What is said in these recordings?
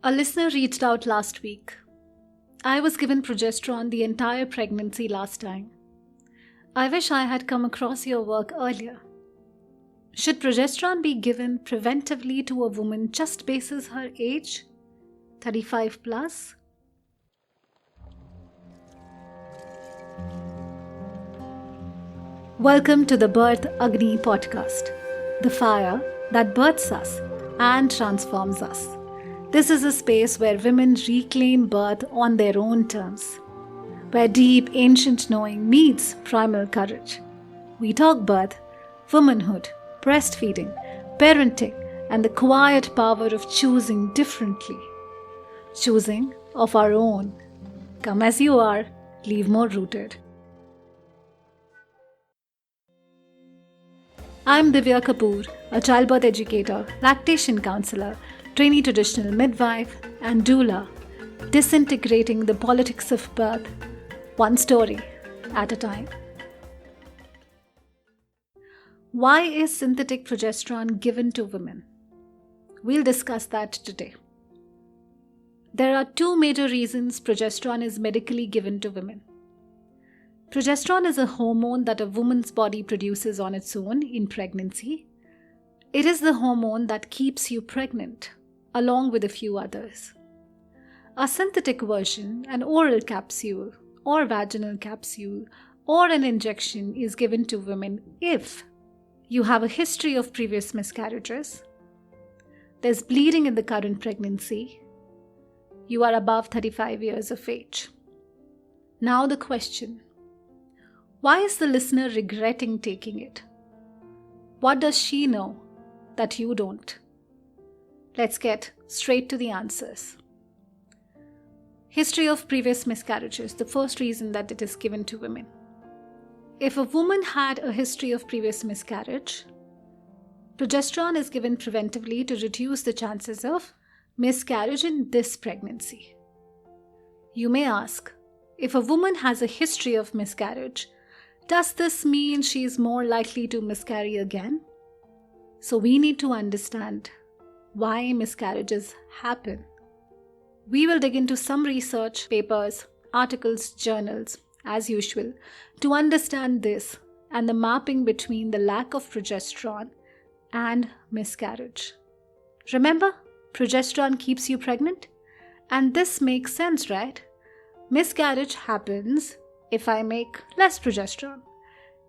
A listener reached out last week. I was given progesterone the entire pregnancy last time. I wish I had come across your work earlier. Should progesterone be given preventively to a woman just basis her age, 35 plus? Welcome to the Birth Agni podcast, the fire that births us and transforms us. This is a space where women reclaim birth on their own terms, where deep ancient knowing meets primal courage. We talk birth, womanhood, breastfeeding, parenting, and the quiet power of choosing differently. Choosing of our own. Come as you are, leave more rooted. I'm Divya Kapoor, a childbirth educator, lactation counselor, trainee traditional midwife, and doula, disintegrating the politics of birth, one story at a time. Why is synthetic progesterone given to women? We'll discuss that today. There are two major reasons progesterone is medically given to women. Progesterone is a hormone that a woman's body produces on its own in pregnancy. It is the hormone that keeps you pregnant, along with a few others. A synthetic version, an oral capsule or vaginal capsule or an injection is given to women if you have a history of previous miscarriages, there's bleeding in the current pregnancy, you are above 35 years of age. Now the question, why is the listener regretting taking it? What does she know that you don't? Let's get straight to the answers. History of previous miscarriages, the first reason that it is given to women. If a woman had a history of previous miscarriage, progesterone is given preventively to reduce the chances of miscarriage in this pregnancy. You may ask, if a woman has a history of miscarriage, does this mean she is more likely to miscarry again? So we need to understand why miscarriages happen. We will dig into some research, papers, articles, journals, as usual, to understand this and the mapping between the lack of progesterone and miscarriage. Remember, progesterone keeps you pregnant? And this makes sense, right? Miscarriage happens if I make less progesterone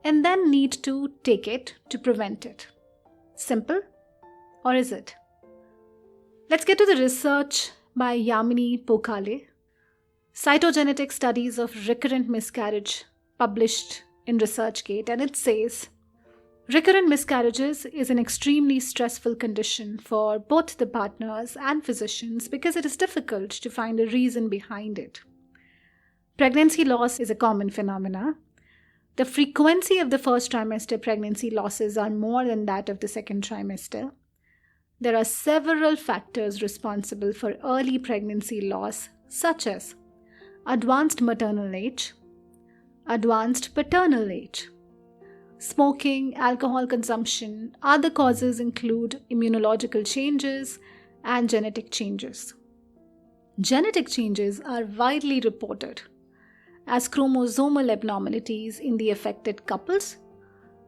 and then need to take it to prevent it. Simple? Or is it? Let's get to the research by Yamini Pokhale. Cytogenetic studies of recurrent miscarriage published in ResearchGate, and it says, recurrent miscarriages is an extremely stressful condition for both the partners and physicians because it is difficult to find a reason behind it. Pregnancy loss is a common phenomenon. The frequency of the first trimester pregnancy losses are more than that of the second trimester. There are several factors responsible for early pregnancy loss, such as advanced maternal age, advanced paternal age, smoking, alcohol consumption. Other causes include immunological changes and genetic changes. Genetic changes are widely reported as chromosomal abnormalities in the affected couples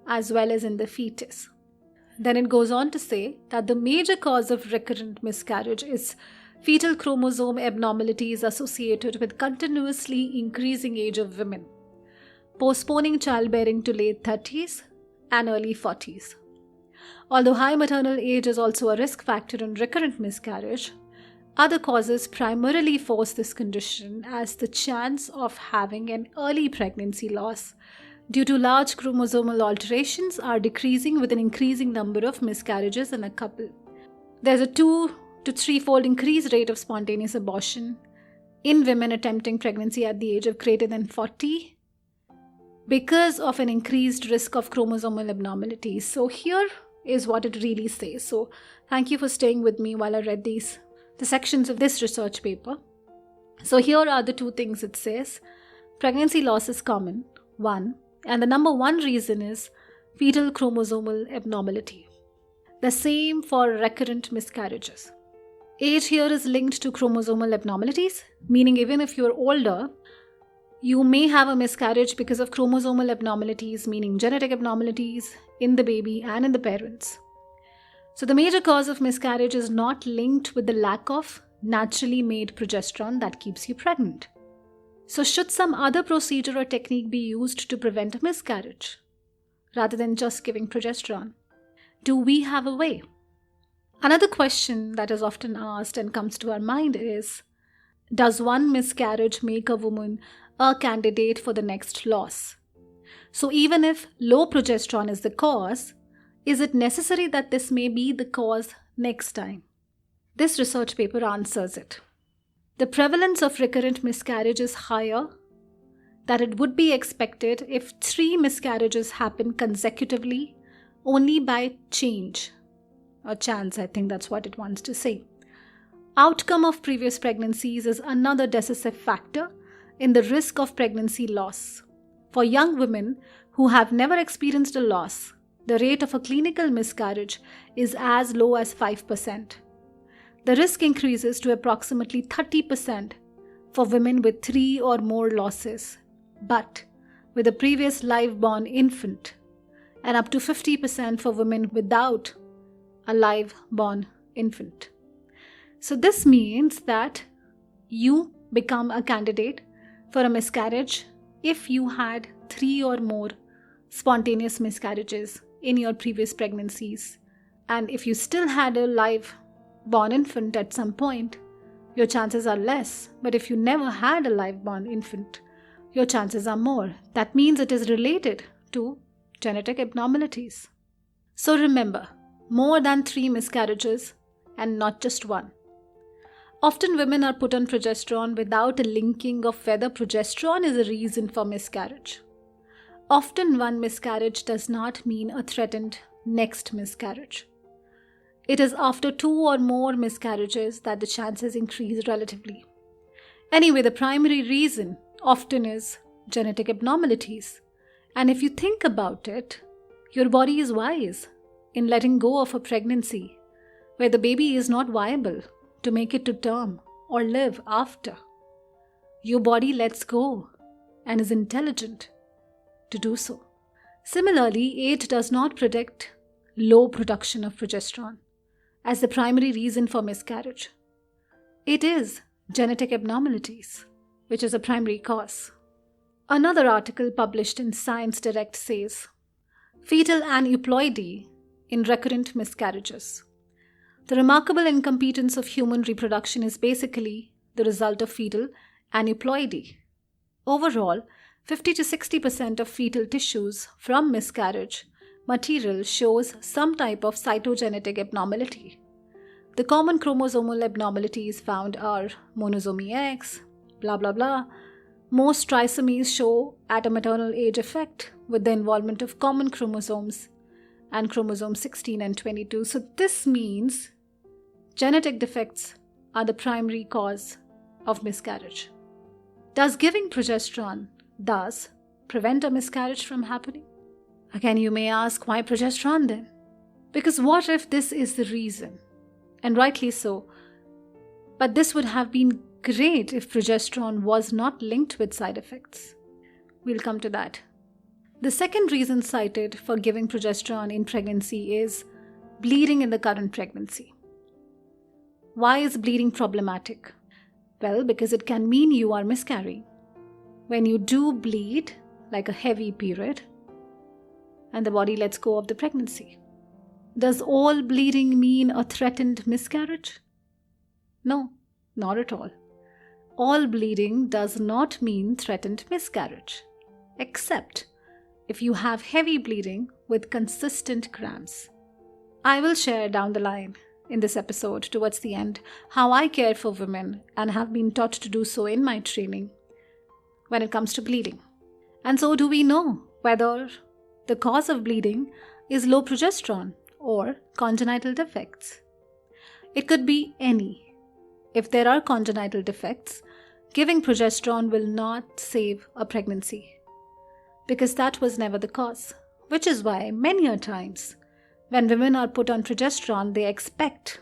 as well as in the fetus. Then it goes on to say that the major cause of recurrent miscarriage is fetal chromosome abnormalities associated with continuously increasing age of women, postponing childbearing to late 30s and early 40s. Although high maternal age is also a risk factor in recurrent miscarriage, other causes primarily force this condition as the chance of having an early pregnancy loss due to large chromosomal alterations are decreasing with an increasing number of miscarriages in a couple. There's a 2 to 3-fold increased rate of spontaneous abortion in women attempting pregnancy at the age of greater than 40 because of an increased risk of chromosomal abnormalities. So here is what it really says. So thank you for staying with me while I read the sections of this research paper. So here are the two things it says. Pregnancy loss is common, one, and the number one reason is fetal chromosomal abnormality. The same for recurrent miscarriages. Age here is linked to chromosomal abnormalities, meaning even if you're older, you may have a miscarriage because of chromosomal abnormalities, meaning genetic abnormalities in the baby and in the parents. So the major cause of miscarriage is not linked with the lack of naturally made progesterone that keeps you pregnant. So should some other procedure or technique be used to prevent a miscarriage rather than just giving progesterone? Do we have a way? Another question that is often asked and comes to our mind is, does one miscarriage make a woman a candidate for the next loss? So even if low progesterone is the cause, is it necessary that this may be the cause next time? This research paper answers it. The prevalence of recurrent miscarriage is higher than it would be expected if 3 miscarriages happen consecutively only by change. Or chance, I think that's what it wants to say. Outcome of previous pregnancies is another decisive factor in the risk of pregnancy loss. For young women who have never experienced a loss, the rate of a clinical miscarriage is as low as 5%. The risk increases to approximately 30% for women with 3 or more losses, but with a previous live-born infant, and up to 50% for women without a live-born infant. So this means that you become a candidate for a miscarriage if you had 3 or more spontaneous miscarriages in your previous pregnancies. And if you still had a live-born infant at some point, your chances are less. But if you never had a live-born infant, your chances are more. That means it is related to genetic abnormalities. So remember, more than 3 miscarriages and not just 1. Often women are put on progesterone without a linking of whether progesterone is a reason for miscarriage. Often one miscarriage does not mean a threatened next miscarriage. It is after 2 or more miscarriages that the chances increase relatively. Anyway, the primary reason often is genetic abnormalities. And if you think about it, your body is wise in letting go of a pregnancy where the baby is not viable to make it to term or live after. Your body lets go and is intelligent to do so. Similarly, age does not predict low production of progesterone as the primary reason for miscarriage. It is genetic abnormalities, which is a primary cause. Another article published in Science Direct says, fetal aneuploidy in recurrent miscarriages. The remarkable incompetence of human reproduction is basically the result of fetal aneuploidy. Overall, 50 to 60% of fetal tissues from miscarriage material shows some type of cytogenetic abnormality. The common chromosomal abnormalities found are monosomy X, blah blah blah. Most trisomies show at a maternal age effect with the involvement of common chromosomes and chromosomes 16 and 22. So this means genetic defects are the primary cause of miscarriage. Does giving progesterone thus prevent a miscarriage from happening? Again, you may ask, why progesterone then? Because what if this is the reason? And rightly so. But this would have been great if progesterone was not linked with side effects. We'll come to that. The second reason cited for giving progesterone in pregnancy is bleeding in the current pregnancy. Why is bleeding problematic? Well, because it can mean you are miscarrying. When you do bleed, like a heavy period, and the body lets go of the pregnancy. Does all bleeding mean a threatened miscarriage? No, not at all. All bleeding does not mean threatened miscarriage, except if you have heavy bleeding with consistent cramps. I will share down the line in this episode towards the end how I care for women and have been taught to do so in my training when it comes to bleeding. And so do we know whether the cause of bleeding is low progesterone or congenital defects. It could be any. If there are congenital defects, giving progesterone will not save a pregnancy because that was never the cause, which is why many a times when women are put on progesterone, they expect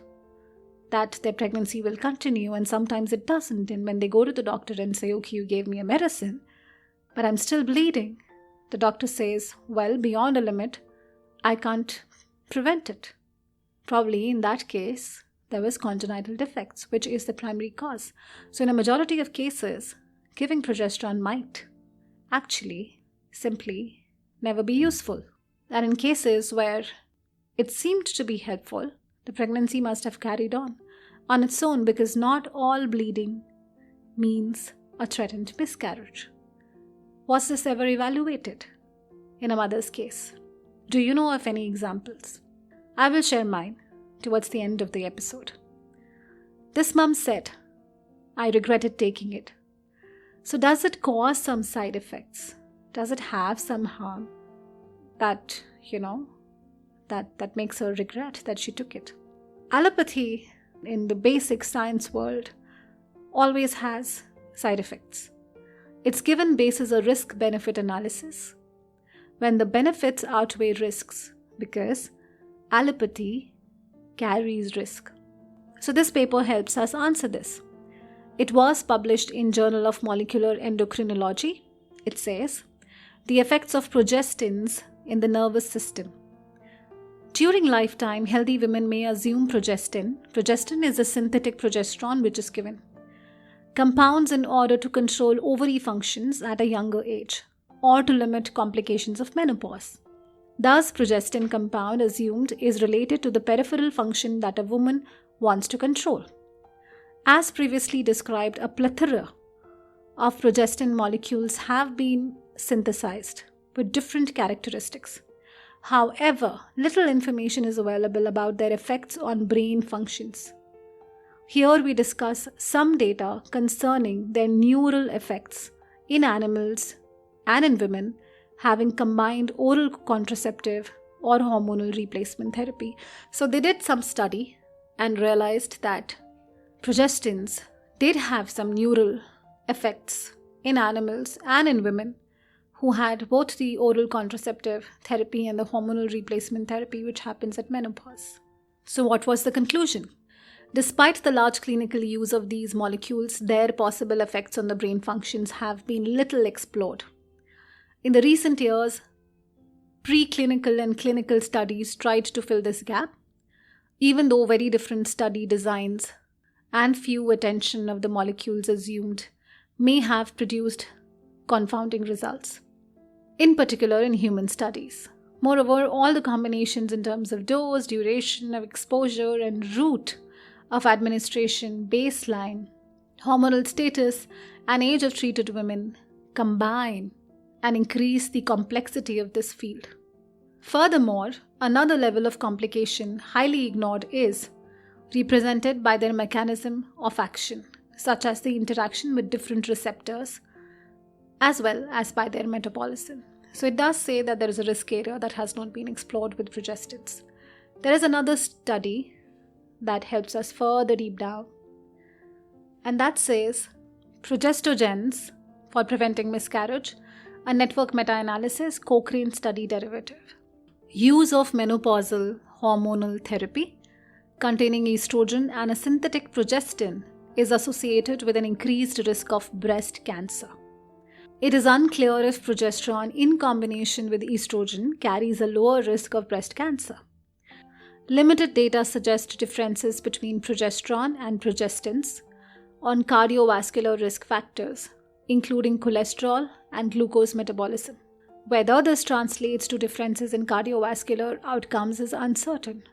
that their pregnancy will continue, and sometimes it doesn't. And when they go to the doctor and say, okay, you gave me a medicine, but I'm still bleeding, the doctor says, well, beyond a limit, I can't prevent it. Probably in that case, there was congenital defects, which is the primary cause. So in a majority of cases, giving progesterone might actually simply never be useful. And in cases where it seemed to be helpful, the pregnancy must have carried on its own, because not all bleeding means a threatened miscarriage. Was this ever evaluated in a mother's case? Do you know of any examples? I will share mine towards the end of the episode. This mom said, I regretted taking it. So does it cause some side effects? Does it have some harm that, that makes her regret that she took it? Allopathy in the basic science world always has side effects. It's given basis a risk-benefit analysis when the benefits outweigh risks, because allopathy carries risk. So this paper helps us answer this. It was published in Journal of Molecular Endocrinology. It says, the effects of progestins in the nervous system. During lifetime, healthy women may assume progestin. Progestin is a synthetic progesterone which is given. Compounds in order to control ovary functions at a younger age or to limit complications of menopause. Thus, progestin compound assumed is related to the peripheral function that a woman wants to control. As previously described, a plethora of progestin molecules have been synthesized with different characteristics. However, little information is available about their effects on brain functions. Here we discuss some data concerning their neural effects in animals and in women having combined oral contraceptive or hormonal replacement therapy. So they did some study and realized that progestins did have some neural effects in animals and in women who had both the oral contraceptive therapy and the hormonal replacement therapy, which happens at menopause. So what was the conclusion? Despite the large clinical use of these molecules, their possible effects on the brain functions have been little explored. In the recent years, preclinical and clinical studies tried to fill this gap, even though very different study designs and few attention of the molecules assumed may have produced confounding results, in particular in human studies. Moreover, all the combinations in terms of dose, duration of exposure, and route of administration, baseline, hormonal status, and age of treated women combine and increase the complexity of this field. Furthermore, another level of complication highly ignored is represented by their mechanism of action, such as the interaction with different receptors, as well as by their metabolism. So it does say that there is a risk area that has not been explored with progestins. There is another study that helps us further deep down, and that says progestogens for preventing miscarriage, a network meta-analysis, Cochrane study derivative. Use of menopausal hormonal therapy containing estrogen and a synthetic progestin is associated with an increased risk of breast cancer. It is unclear if progesterone in combination with estrogen carries a lower risk of breast cancer. Limited data suggest differences between progesterone and progestins on cardiovascular risk factors, including cholesterol and glucose metabolism. Whether this translates to differences in cardiovascular outcomes is uncertain.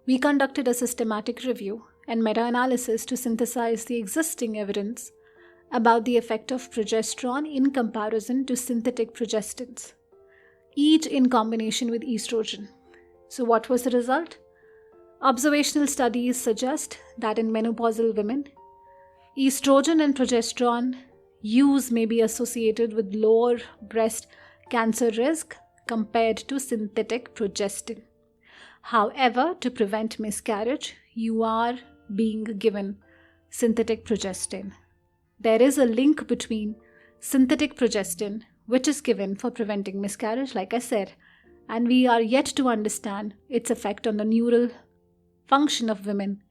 We conducted a systematic review and meta-analysis to synthesize the existing evidence about the effect of progesterone in comparison to synthetic progestins, each in combination with estrogen. So what was the result? Observational studies suggest that in menopausal women, estrogen and progesterone use may be associated with lower breast cancer risk compared to synthetic progestin. However, to prevent miscarriage, you are being given synthetic progestin. There is a link between synthetic progestin, which is given for preventing miscarriage, like I said, and we are yet to understand its effect on the neural function of women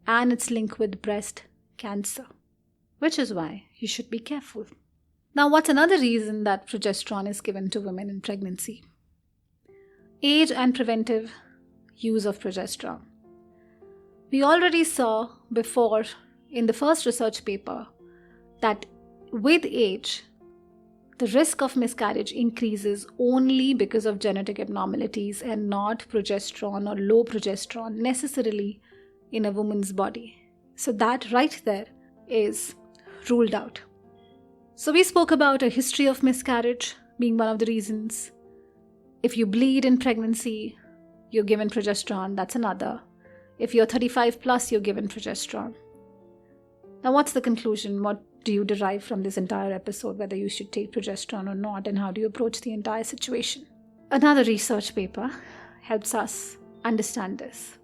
and its link with breast cancer, which is why you should be careful. Now, what's another reason that progesterone is given to women in pregnancy? Age and preventive use of progesterone. We already saw before in the first research paper that with age, the risk of miscarriage increases only because of genetic abnormalities and not progesterone or low progesterone necessarily in a woman's body. So that right there is ruled out. So we spoke about a history of miscarriage being one of the reasons. If you bleed in pregnancy, you're given progesterone, that's another. If you're 35 plus, you're given progesterone. Now, what's the conclusion? What do you derive from this entire episode, whether you should take progesterone or not, and how do you approach the entire situation? Another research paper helps us understand this.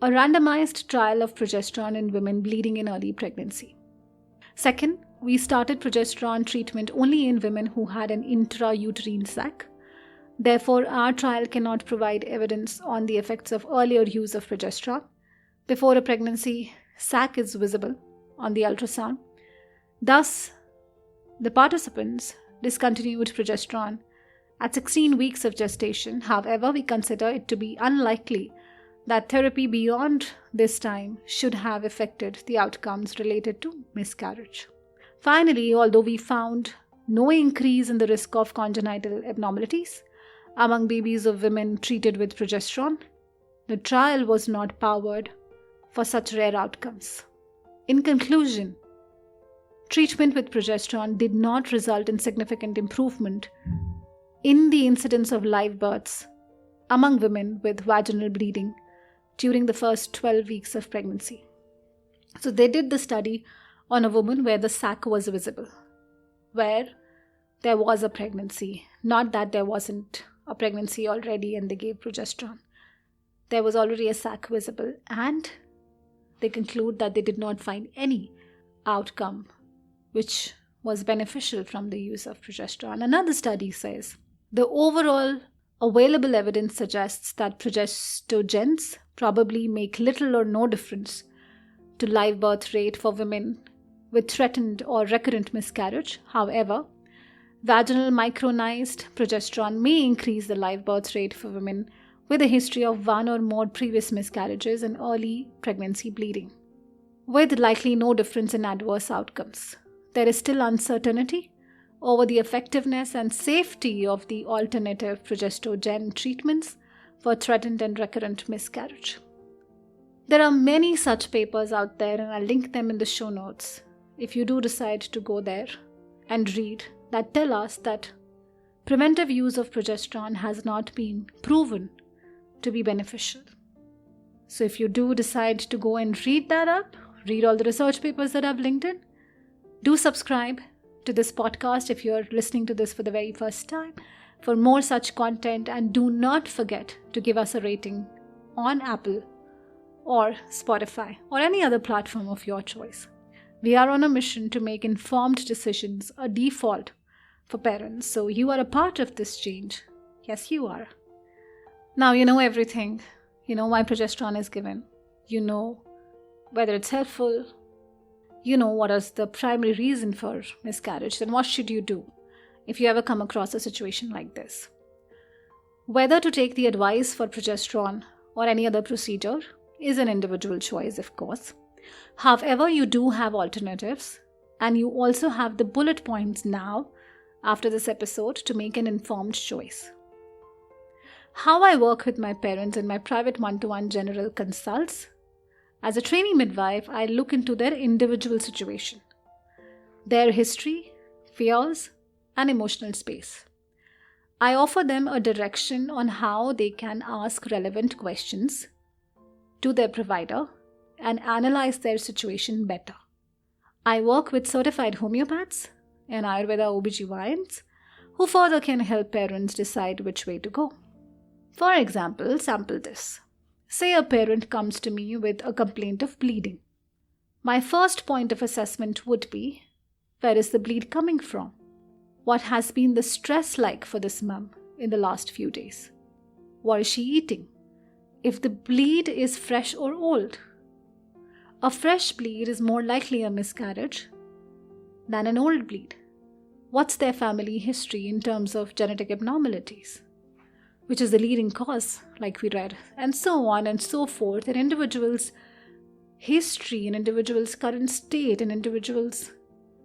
A randomized trial of progesterone in women bleeding in early pregnancy. Second, we started progesterone treatment only in women who had an intrauterine sac. Therefore, our trial cannot provide evidence on the effects of earlier use of progesterone. Before a pregnancy, sac is visible on the ultrasound. Thus, the participants discontinued progesterone at 16 weeks of gestation. However, we consider it to be unlikely that therapy beyond this time should have affected the outcomes related to miscarriage. Finally, although we found no increase in the risk of congenital abnormalities among babies of women treated with progesterone, the trial was not powered for such rare outcomes. In conclusion, treatment with progesterone did not result in significant improvement in the incidence of live births among women with vaginal bleeding during the first 12 weeks of pregnancy. So they did the study on a woman where the sac was visible, where there was a pregnancy, not that there wasn't a pregnancy already and they gave progesterone. There was already a sac visible, and they conclude that they did not find any outcome which was beneficial from the use of progesterone. Another study says the overall available evidence suggests that progestogens probably make little or no difference to live birth rate for women with threatened or recurrent miscarriage. However, vaginal micronized progesterone may increase the live birth rate for women with a history of one or more previous miscarriages and early pregnancy bleeding, with likely no difference in adverse outcomes. There is still uncertainty over the effectiveness and safety of the alternative progestogen treatments for threatened and recurrent miscarriage. There are many such papers out there, and I'll link them in the show notes if you do decide to go there and read, that tell us that preventive use of progesterone has not been proven to be beneficial. So if you do decide to go and read that up, read all the research papers that I've linked in, do subscribe to this podcast if you're listening to this for the very first time for more such content, and do not forget to give us a rating on Apple or Spotify or any other platform of your choice. We are on a mission to make informed decisions a default for parents, so you are a part of this change. Yes, you are. Now you know everything. You know why progesterone is given. You know whether it's helpful. You know what is the primary reason for miscarriage. Then what should you do if you ever come across a situation like this? Whether to take the advice for progesterone or any other procedure is an individual choice, of course. However, you do have alternatives, and you also have the bullet points now after this episode to make an informed choice. How I work with my parents in my private one-to-one general consults. As a trainee midwife, I look into their individual situation, their history, fears, and emotional space. I offer them a direction on how they can ask relevant questions to their provider and analyze their situation better. I work with certified homeopaths and Ayurveda OBGYNs who further can help parents decide which way to go. For example, sample this. Say a parent comes to me with a complaint of bleeding. My first point of assessment would be, where is the bleed coming from? What has been the stress like for this mum in the last few days? What is she eating? If the bleed is fresh or old, A fresh bleed is more likely a miscarriage than an old bleed. What's their family history in terms of genetic abnormalities, which is the leading cause, like we read, and so on and so forth. An individual's history, an individual's current state, an individual's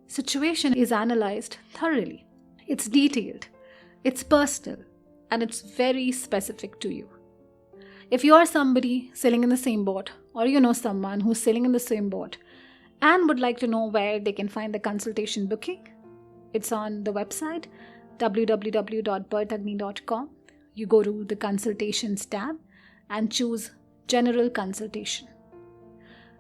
situation is analyzed thoroughly. It's detailed, it's personal, and it's very specific to you. If you are somebody sailing in the same boat, or you know someone who's sailing in the same boat and would like to know where they can find the consultation booking, it's on the website www.birthagni.com. You go to the consultations tab and choose general consultation.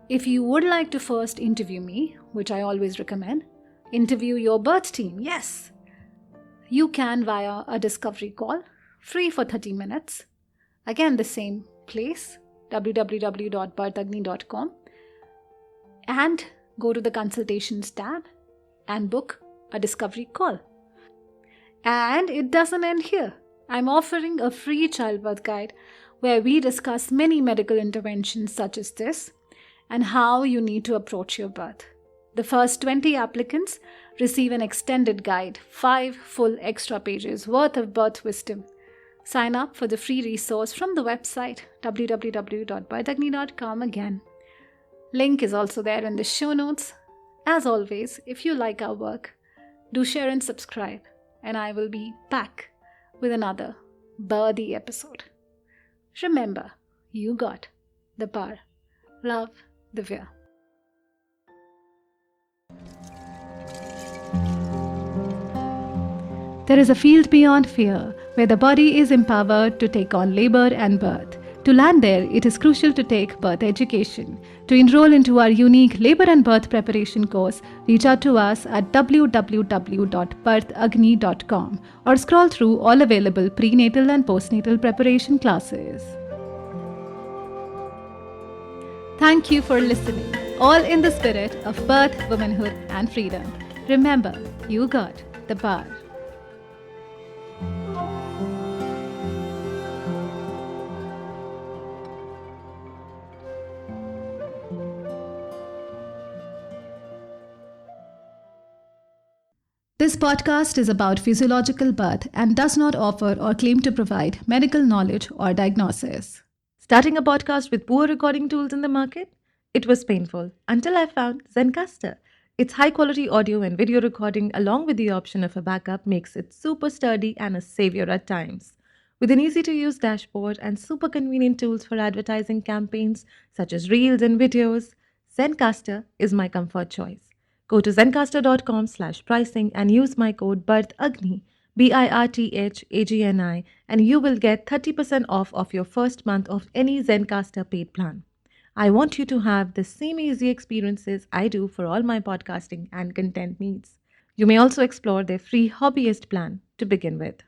If you would like to first interview me, which I always recommend, interview your birth team, yes, you can via a discovery call, free for 30 minutes. Again, the same place, www.birthagni.com, and go to the consultations tab and book a discovery call. And it doesn't end here. I'm offering a free childbirth guide where we discuss many medical interventions such as this and how you need to approach your birth. The first 20 applicants receive an extended guide, 5 full extra pages worth of birth wisdom. Sign up for the free resource from the website www.birthagni.com again. Link is also there in the show notes. As always, if you like our work, do share and subscribe, and I will be back with another birthy episode. Remember, you got the power. Love, Divya. There is a field beyond fear, where the body is empowered to take on labor and birth. To land there, it is crucial to take birth education. To enroll into our unique labor and birth preparation course, reach out to us at www.birthagni.com or scroll through all available prenatal and postnatal preparation classes. Thank you for listening, all in the spirit of birth, womanhood, and freedom. Remember, you got the power. This podcast is about physiological birth and does not offer or claim to provide medical knowledge or diagnosis. Starting a podcast with poor recording tools in the market? It was painful until I found Zencastr. Its high-quality audio and video recording along with the option of a backup makes it super sturdy and a savior at times. With an easy-to-use dashboard and super convenient tools for advertising campaigns such as reels and videos, Zencastr is my comfort choice. Go to zencastr.com/pricing and use my code BIRTHAGNI, BIRTHAGNI, and you will get 30% off of your first month of any Zencastr paid plan. I want you to have the same easy experiences I do for all my podcasting and content needs. You may also explore their free hobbyist plan to begin with.